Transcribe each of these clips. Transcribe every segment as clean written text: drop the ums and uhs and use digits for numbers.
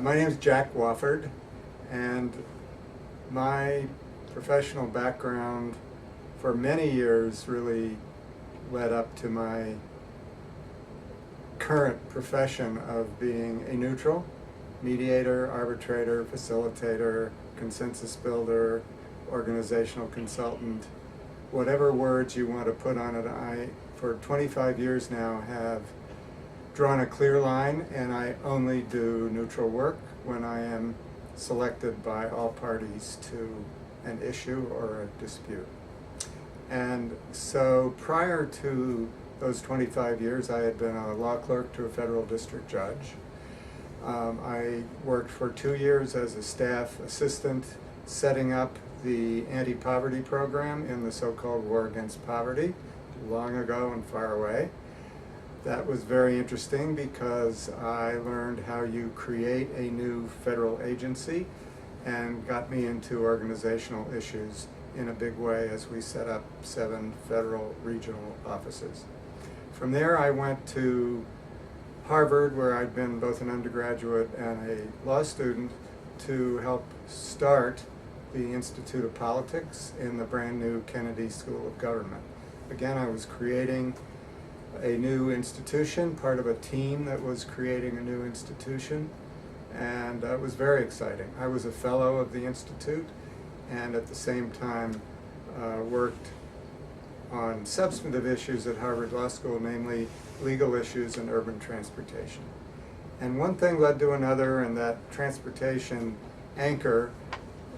My name is Jack Wofford, and my professional background for many years really led up to my current profession of being a neutral mediator, arbitrator, facilitator, consensus builder, organizational consultant, whatever words you want to put on it. I, for 25 years now, have drawn a clear line, and I only do neutral work when I am selected by all parties to an issue or a dispute. And so prior to those 25 years, I had been a law clerk to a federal district judge. I worked for 2 years as a staff assistant setting up the anti-poverty program in the so-called War Against Poverty, long ago and far away. That was very interesting because I learned how you create a new federal agency and got me into organizational issues in a big way as we set up 7 federal regional offices. From there I went to Harvard, where I'd been both an undergraduate and a law student, to help start the Institute of Politics in the brand new Kennedy School of Government. Again, I was creating a new institution, part of a team that was creating a new institution, and it was very exciting. I was a fellow of the Institute and at the same time worked on substantive issues at Harvard Law School, namely legal issues and urban transportation. And one thing led to another, and that transportation anchor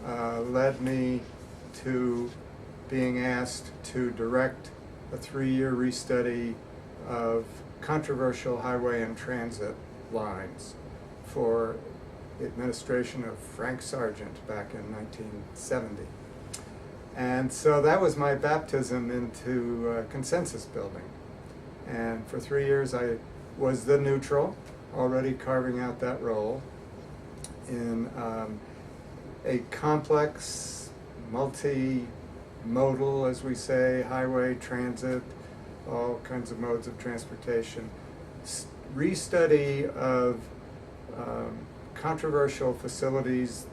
led me to being asked to direct a 3-year restudy of controversial highway and transit lines for the administration of Frank Sargent back in 1970. And so that was my baptism into consensus building. And for 3 years I was the neutral, already carving out that role in a complex, multi-modal, as we say, highway, transit, all kinds of modes of transportation, restudy of controversial facilities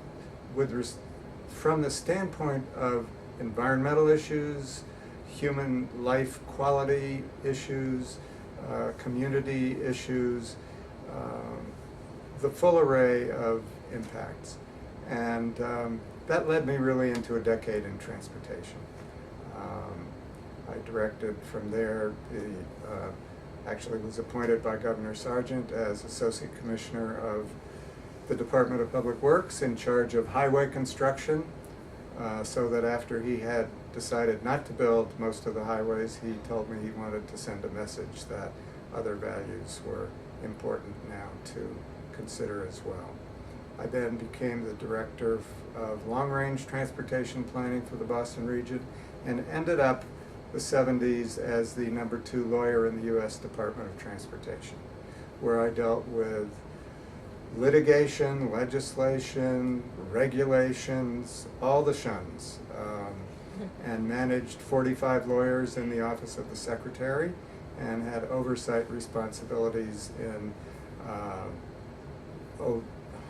from the standpoint of environmental issues, human life quality issues, community issues, the full array of impacts. And that led me really into a decade in transportation. I directed from there, actually was appointed by Governor Sargent as Associate Commissioner of the Department of Public Works in charge of highway construction, so that after he had decided not to build most of the highways, he told me he wanted to send a message that other values were important now to consider as well. I then became the Director of Long-Range Transportation Planning for the Boston region and ended up the 70s as the #2 lawyer in the U.S. Department of Transportation, where I dealt with litigation, legislation, regulations, all the shuns, and managed 45 lawyers in the Office of the Secretary and had oversight responsibilities in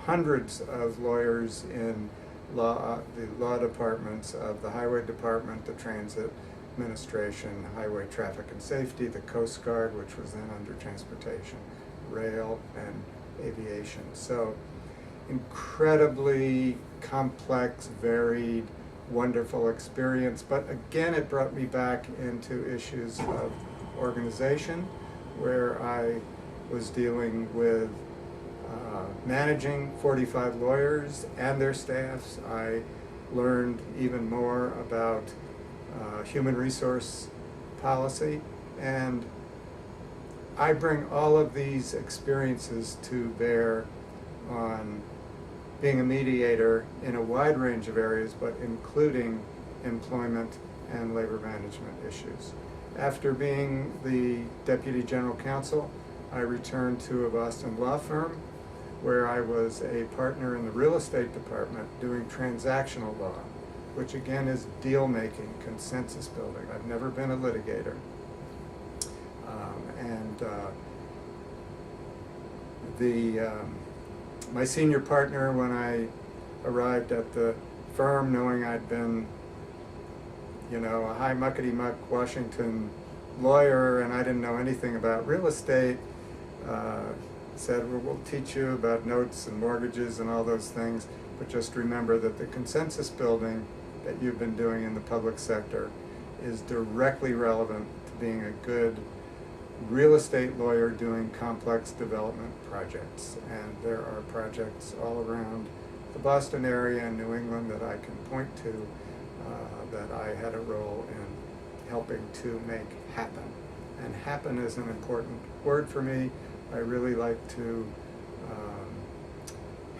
hundreds of lawyers in the law departments of the Highway Department, the Transit Administration, Highway Traffic and Safety, the Coast Guard, which was then under Transportation, Rail, and Aviation. So incredibly complex, varied, wonderful experience. But again, it brought me back into issues of organization, where I was dealing with managing 45 lawyers and their staffs. I learned even more about human resource policy, and I bring all of these experiences to bear on being a mediator in a wide range of areas, but including employment and labor management issues. After being the Deputy General Counsel, I returned to a Boston law firm where I was a partner in the real estate department doing transactional law, which again is deal-making, consensus building. I've never been a litigator. my senior partner, when I arrived at the firm, knowing I'd been, a high muckety-muck Washington lawyer and I didn't know anything about real estate, said, well, we'll teach you about notes and mortgages and all those things, but just remember that the consensus building that you've been doing in the public sector is directly relevant to being a good real estate lawyer doing complex development projects. And there are projects all around the Boston area and New England that I can point to that I had a role in helping to make happen. And happen is an important word for me. I really like to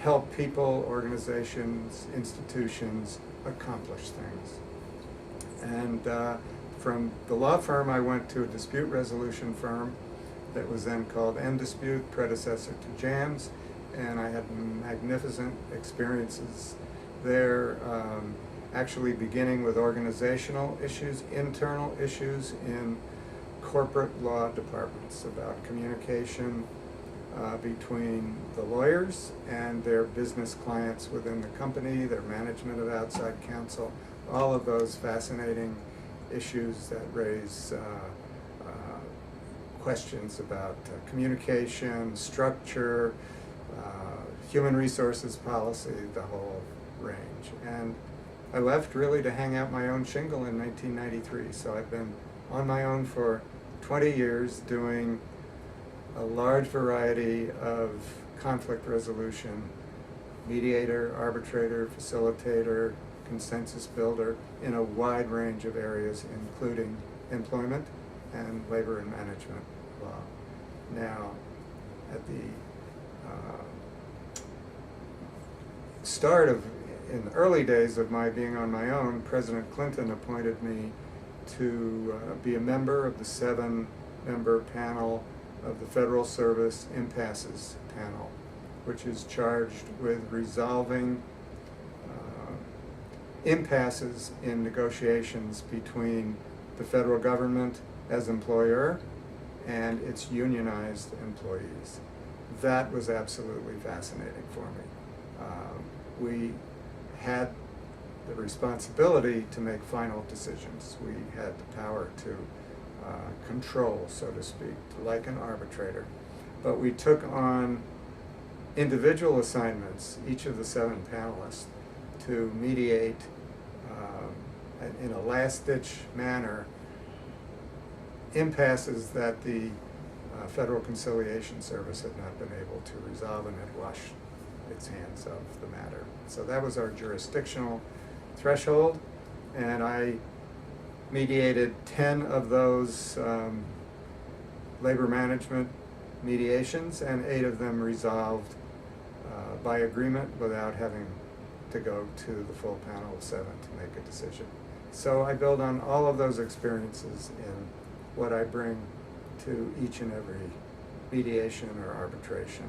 help people, organizations, institutions accomplish things. And from the law firm, I went to a dispute resolution firm that was then called End Dispute, predecessor to JAMS, and I had magnificent experiences there, actually beginning with organizational issues, internal issues in corporate law departments about communication between the lawyers and their business clients within the company, their management of outside counsel, all of those fascinating issues that raise questions about communication, structure, human resources policy, the whole range. And I left really to hang out my own shingle in 1993, so I've been on my own for 20 years doing a large variety of conflict resolution, mediator, arbitrator, facilitator, consensus builder in a wide range of areas, including employment and labor and management law. Now, at the in the early days of my being on my own, President Clinton appointed me to be a member of the 7-member panel of the Federal Service Impasses Panel, which is charged with resolving impasses in negotiations between the federal government as employer and its unionized employees. That was absolutely fascinating for me. We had the responsibility to make final decisions. We had the power to control, so to speak, like an arbitrator. But we took on individual assignments, each of the 7 panelists, to mediate in a last-ditch manner impasses that the Federal Conciliation Service had not been able to resolve and had washed its hands of the matter. So that was our jurisdictional threshold, and I mediated 10 of those labor management mediations, and 8 of them resolved by agreement without having to go to the full panel of 7 to make a decision. So I build on all of those experiences in what I bring to each and every mediation or arbitration.